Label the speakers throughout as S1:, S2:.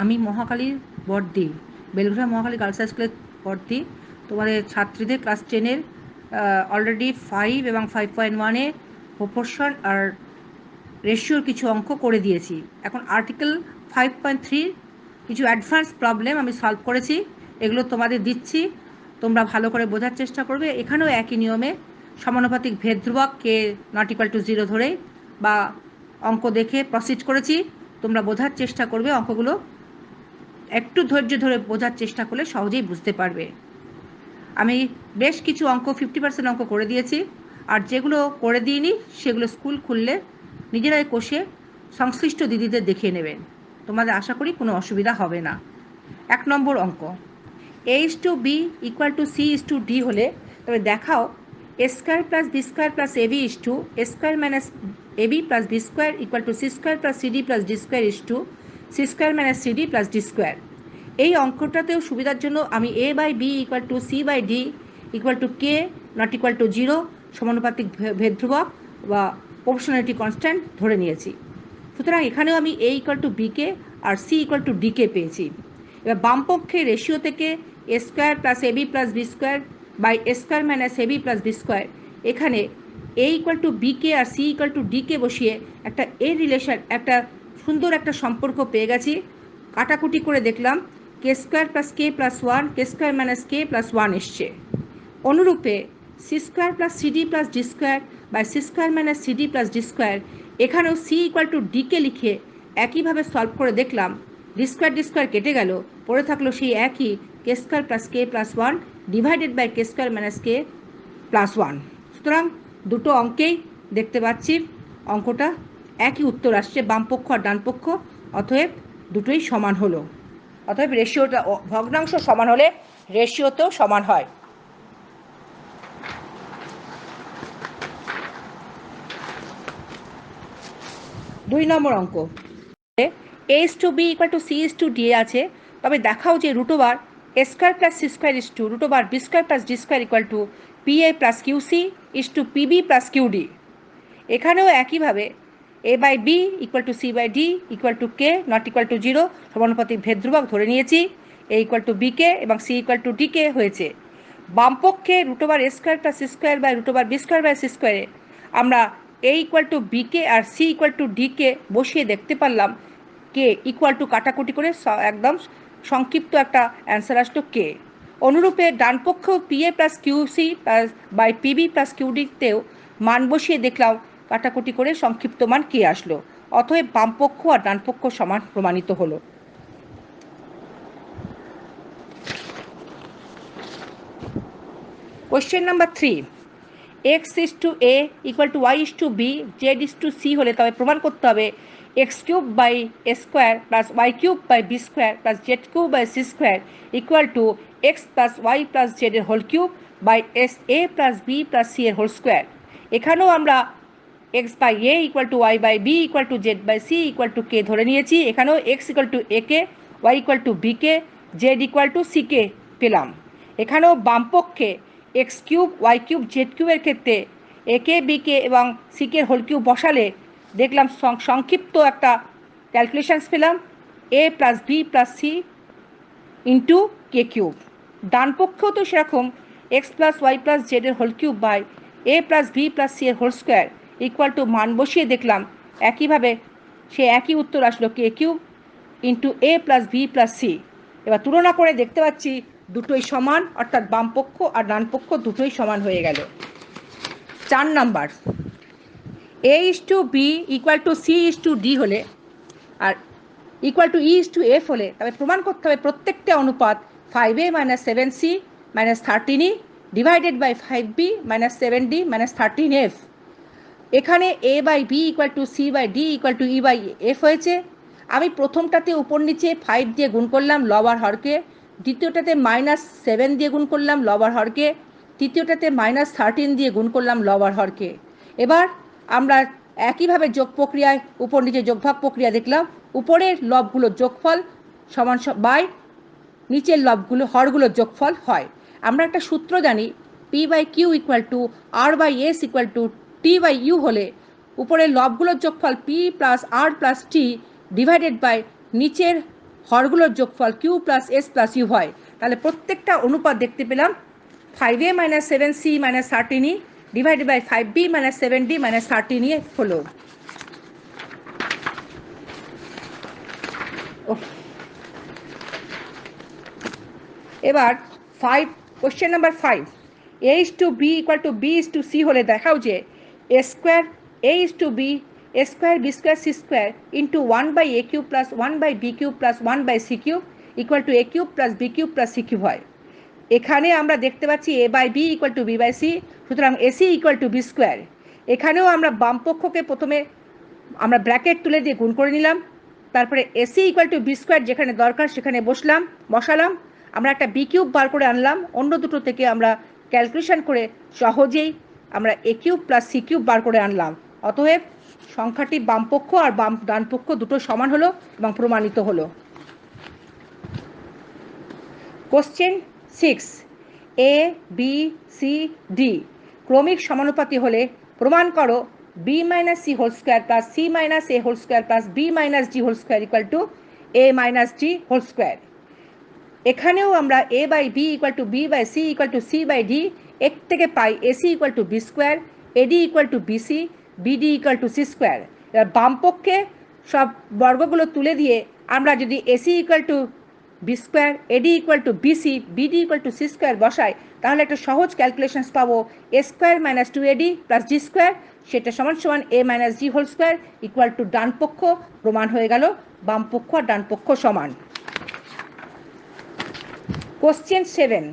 S1: আমি মহাকালীর বর্দি, বেলঘড়া Mahakali girls high স্কুলের বর্দি। তোমাদের ছাত্রীদের ক্লাস 10-এর অলরেডি 5 এবং 5.1-এ প্রপোর্শন আর রেশিওর কিছু অঙ্ক করে দিয়েছি। এখন আর্টিকেল 5.3 কিছু অ্যাডভান্স প্রবলেম আমি সলভ করেছি, এগুলো তোমাদের দিচ্ছি, তোমরা ভালো করে বোঝার চেষ্টা করবে। এখানেও একই নিয়মে সমানুপাতিক ভেদ ধ্রুবক কে নট ইকুয়াল টু 0 ধরে বা অঙ্ক দেখে প্রসিড করেছি। তোমরা বোঝার চেষ্টা করবে, অঙ্কগুলো একটু ধৈর্য ধরে বোঝার চেষ্টা করলে সহজেই বুঝতে পারবে। আমি বেশ কিছু অঙ্ক 50% অঙ্ক করে দিয়েছি, আর যেগুলো করে দিইনি সেগুলো স্কুল খুললে নিজেরাই কষে সংশ্লিষ্ট দিদিদের দেখিয়ে নেবেন, তোমাদের আশা করি কোনো অসুবিধা হবে না। 1 নম্বর অঙ্ক, a/b = c/d হলে তবে দেখাও a square plus B square plus ab a square minus ab plus B square = c square plus cd plus d square c square minus cd plus d square. এই অঙ্কটাতেও সুবিধার জন্য আমি a/b = c/d = k not equal to 0 সমানুপাতিক ভেদ ধ্রুবক বা proportionality constant ধরে নিয়েছি। সুতরাং এখানেও আমি a = b কে আর c = d কে পেয়েছি। এবার বামপক্ষে রেশিও থেকে a square plus ab plus B square by a square minus ab plus B square, এখানে a = b কে আর c = d কে বসিয়ে একটা রিলেশন, একটা সুন্দর একটা সম্পর্ক পেয়ে গেছি। কাটাকুটি করে দেখলাম k square plus k plus 1 k square minus k plus 1 এসছে। অনুরূপে c square plus cd plus d square by c square minus cd plus d square, এখানেও সি = ডি কে লিখে একইভাবে সলভ করে দেখলাম ডি স্কোয়ার কেটে গেল, পড়ে থাকলো সেই একই k square plus k plus 1 divided by k square minus k plus 1। সুতরাং দুটো অঙ্কেই দেখতে পাচ্ছি অঙ্কটা একই উত্তর আসছে, বামপক্ষ আর ডানপক্ষ, অতএব দুটোই সমান হলো। অতএব রেশিওটা, ভগ্নাংশ সমান হলে রেশিওতেও সমান হয়। দুই নম্বর অঙ্ক, a/b = c/d আছে, তবে দেখাও যে √a² + c² √b² + d² = pa + qc pb + qd। এখানেও একইভাবে a/b = c/d = k not equal to 0 সমানুপাতিক ভেদ ধ্রুবক ধরে নিয়েছি, a = b কে এবং c = d কে হয়েছে। বামপক্ষে √a² + c² by √b² / c² আমরা a = b কে আর c = d কে বসিয়ে দেখতে পারলাম কে ইকুয়াল টু কাটাকুটি করে একদম সংক্ষিপ্ত একটা অ্যান্সার আসলো কে। অনুরূপে ডানপক্ষ pa + qc বাই pb + qdতেও মান বসিয়ে দেখলাম কাটাকুটি করে সংক্ষিপ্ত মান কে আসলো, অতএব বামপক্ষ আর ডানপক্ষ সমান প্রমাণিত হলো। Question number 3, x/a = y/b z/c হলে তবে প্রমাণ করতে হবে x³ by a² plus y³ by b² plus z³ by c² = x plus y plus z এর whole cube by a plus b plus c এর হোল স্কোয়ার। এখানেও আমরা x/a = y/b = z/c = k ধরে নিয়েছি। এখানেও x = a K, y = b K, z = c কে পেলাম। এখানেও বামপক্ষে x³ y³ z³ এর ক্ষেত্রে a কে, b কে এবং c কে হোল কিউব বসালে দেখলাম সংক্ষিপ্ত একটা ক্যালকুলেশনস পেলাম a plus b plus c into k cube. ডান পক্ষেও তো সেরকম x plus y plus z এর whole cube by a plus b plus c এর হোল স্কোয়ার = মান বসিয়ে দেখলাম একইভাবে সে একই উত্তর আসলো k cube into a plus b plus c। এবার তুলনা করে দেখতে পাচ্ছি দুটোই সমান, অর্থাৎ বামপক্ষ আর ডানপক্ষ দুটোই সমান হয়ে গেল। 4 নাম্বার, a/b = c/d হলে আর = e/f হলে তবে প্রমাণ করতে হবে প্রত্যেকটা অনুপাত 5a - 7c - 13e divided by 5b - 7d - 13f। এখানে a/b = c/d = e/f হয়েছে। আমি প্রথমটাতে উপর নিচে 5 দিয়ে গুণ করলাম লব আর হরকে, দ্বিতীয়টাতে -7 দিয়ে গুণ করলাম লব আর হরকে, তৃতীয়টাতে -13 দিয়ে গুণ করলাম লব আর হরকে। এবার আমরা একইভাবে যোগ প্রক্রিয়ায় উপর নিচে যোগভাগ প্রক্রিয়া দেখলাম, উপরের লবগুলোর যোগফল সমান বাই নিচের লবগুলো হরগুলোর যোগফল হয়। আমরা একটা সূত্র জানি p/q = r/s = t/u হলে উপরের লবগুলোর যোগফল p + r + t divided by নিচের হরগুলোর যোগফল Q plus S plus U হয়। তাহলে প্রত্যেকটা অনুপাত দেখতে পেলাম 5a minus 7c minus 13e divided by 5b minus 7d minus 13e হলো। এবার question number 5, a is to b equal to b is to c হলে দেখাও যে a square a is to b a square b square c square into 1 by a cube plus 1 by b cube plus 1 by c cube equal to a cube plus b cube plus c cube হয়। এখানে আমরা দেখতে পাচ্ছি a by b equal to b by c, সুতরাং ac equal to b square. এখানেও আমরা বাম পক্ষকে প্রথমে আমরা ব্র্যাকেট তুলে দিয়ে গুণ করে নিলাম, তারপরে ac equal to b square যেখানে দরকার সেখানে বসালাম, আমরা একটা বি কিউব বার করে আনলাম, অন্য দুটো থেকে আমরা ক্যালকুলেশন করে সহজেই আমরা এ কিউব প্লাস সি কিউব বার করে আনলাম। অতএব সংখ্যাটি বামপক্ষ আর ডান পক্ষ দুটো সমান হলো এবং প্রমাণিত হলো। Question 6, a b c d ক্রমিক সমানুপাতি হলে প্রমাণ করো b minus c whole square plus c minus a whole square plus b minus d whole square equal to a minus d whole square. এখানেও আমরা a by b equal to b by c equal to c by d এক থেকে পাই ac equal to b square, ad equal to bc, bd equal to c square. এবার বামপক্ষে সব বর্গগুলো তুলে দিয়ে আমরা যদি ac equal to b square, ad equal to bc, bd equal to c square বসাই, তাহলে একটা সহজ ক্যালকুলেশনস পাবো a square minus two ad plus g square, সেটা সমান সমান a minus g whole square equal to ডান পক্ষ। প্রমাণ হয়ে গেল বামপক্ষ আর ডান পক্ষ সমান। কোশ্চেন 7,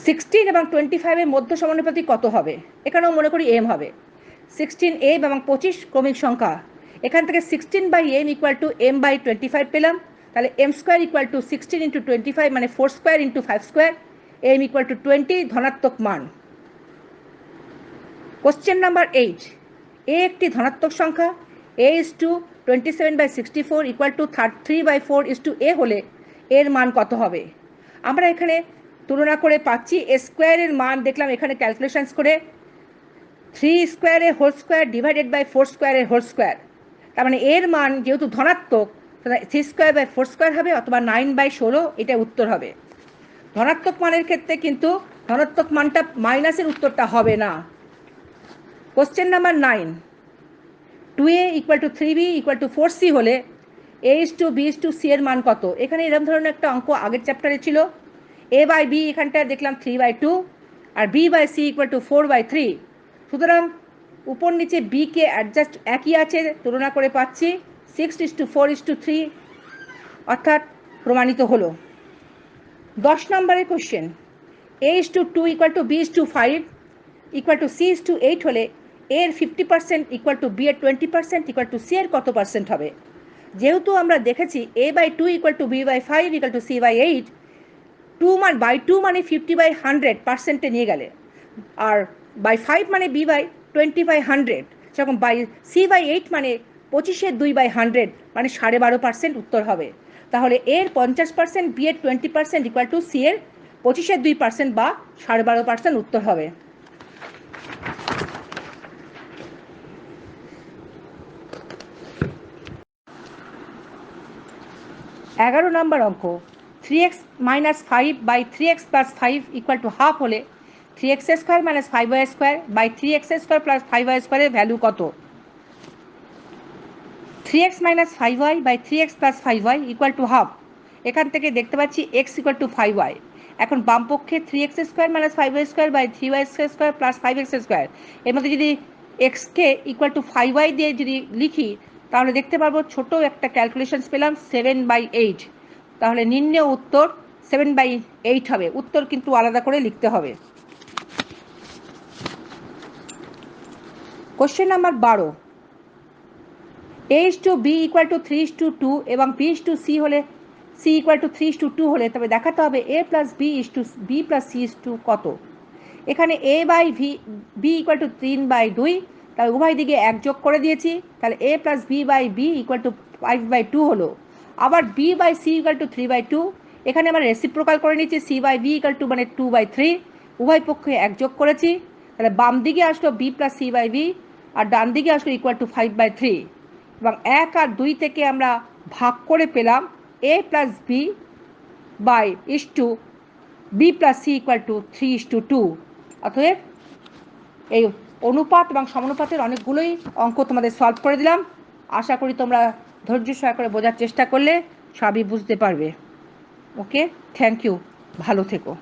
S1: 16 এবং 25 এর মধ্য সমানুপাতি কত হবে? এখানেও মনে করি এম হবে। 16 এম এবং 25 ক্রমিক সংখ্যা, এখান থেকে 16 by M equal to M by 25 পেলাম, তাহলে M square equal to 16 into 25 মানে 4 square into 5 square, M equal to 20 ধনাত্মক মান। কোশ্চেন নাম্বার 8, এ একটি ধনাত্মক সংখ্যা, a is to 27 by 64 equal to 3 by 4 is to a হলে এর মান কত হবে? আমরা এখানে তুলনা করে পাচ্ছি এ স্কোয়ারের মান দেখলাম এখানে ক্যালকুলেশনস করে 3 স্কোয়ারের হোল স্কোয়ার ডিভাইডেড বাই 4 স্কোয়ারের হোল স্কোয়ার, তার মানে এর মান যেহেতু ধনাত্মক তাহলে 3 স্কোয়ার বাই 4 স্কোয়ার হবে অথবা 9 বাই 16, এটা উত্তর হবে। ধনাত্মক মানের ক্ষেত্রে কিন্তু ধনাত্মক মানটা মাইনাসের উত্তরটা হবে না। Question number 9, 2a equal to 3b equal to 4c হলে a is to b is to c এর মান কত? এখানে এরকম ধরনের একটা অঙ্ক আগের চ্যাপ্টারে ছিল। a বাই b এখানটা দেখলাম 3 বাই 2 আর b by c equal to 4 by 3, সুতরাং উপর নিচে b কে অ্যাডজাস্ট একই আছে, তুলনা করে পাচ্ছি 6 ইস টু 4 ইস টু 3, অর্থাৎ প্রমাণিত হলো। 10 নম্বরের question, a is to 2 equal to b is to 5 equal to c is to 8 হলে এর 50% ইকুয়াল টু b এর 20% ইকুয়াল টু c এর কত পার্সেন্ট হবে? যেহেতু আমরা দেখেছি a by 2 equal to b by 5 equal to c by 8, 2 by 2 মানে 50 বাই 100% নিয়ে গেলে, আর বাই 5 মানে b বাই 20 বাই 100, সেরকম বাই c বাই 8 মানে 25/2 বাই 100 মানে 12.5% উত্তর হবে। তাহলে এর 50%, b এর 20% ইকুয়াল টু c এর 25/2% বা 12.5% উত্তর হবে। এগারো নম্বর অঙ্ক, 3x minus 5 by 3x plus 5 equal to half হলে 3x square minus 5y square by 3x square plus 5y স্কোয়ারের ভ্যালু কত? 3x minus 5y by 3x plus 5y equal to half, এখান থেকে দেখতে পাচ্ছি x ইকুয়াল টু 5y। এখন বামপক্ষে 3x square minus 5y square by 3y square plus 5x square, এর মধ্যে যদি xকে ইকুয়াল টু 5y দিয়ে যদি লিখি তাহলে দেখতে পারবো ছোট একটা ক্যালকুলেশনস পেলাম 7/8, তাহলে নির্ণেয় উত্তর 7/8 হবে। উত্তর কিন্তু আলাদা করে লিখতে হবে। Question number 12, a is to b equal to 3 is to 2 এবং b ইস টু c হলে c equal to 3 is to 2 হলে তবে দেখাতে হবে a plus b is to b plus c is to কত? এখানে a by b equal to 3/2, তাহলে উভয় দিকে 1 যোগ করে দিয়েছি, তাহলে a plus b by b equal to 5/2 হলো। আবার b by c equal to 3/2, এখানে আমরা রেসিপ্রোকাল করে নিচ্ছি, c by b equal to মানে 2/3, উভয় পক্ষে 1 যোগ করেছি, তাহলে বাম দিকে আসলো b plus c by b আর ডান দিকে আসলো ইকুয়াল টু 5/3, এবং 1 আর 2 থেকে আমরা ভাগ করে পেলাম a plus B by is to B plus C equal to 3:2। অতএব এই অনুপাত এবং সমানুপাতের অনেকগুলোই অঙ্ক তোমাদের সলভ করে দিলাম। আশা করি তোমরা ধৈর্য সহকারে বোঝার চেষ্টা করলে সবই বুঝতে পারবে। ওকে, থ্যাংক ইউ, ভালো থেকো।